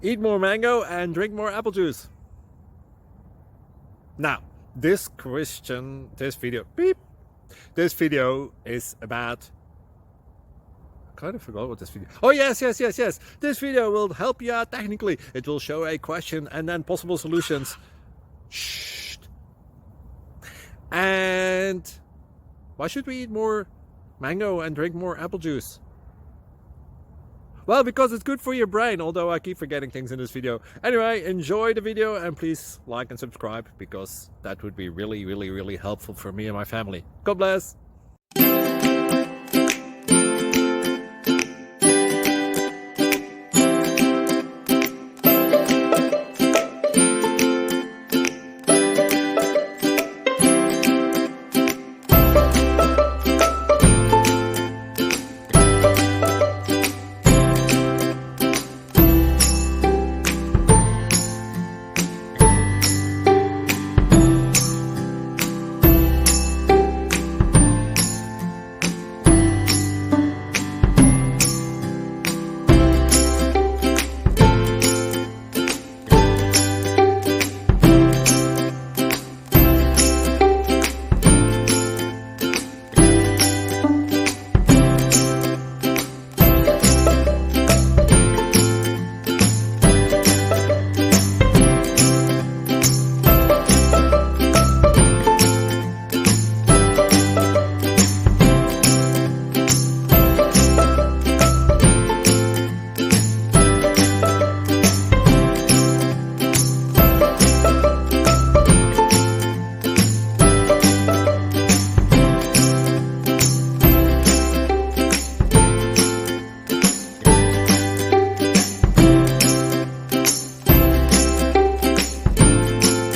Eat more mango and drink more apple juice. Now, this video is about, I kind of forgot what this video. Oh, yes. This video will help you out technically. It will show a question and then possible solutions. Shh. And why should we eat more mango and drink more apple juice? Well, because it's good for your brain, although I keep forgetting things in this video. Anyway, enjoy the video and please like and subscribe, because that would be really helpful for me and my family. God bless!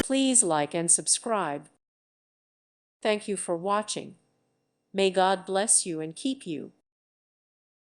Please like and subscribe. Thank you for watching. May God bless you and keep you.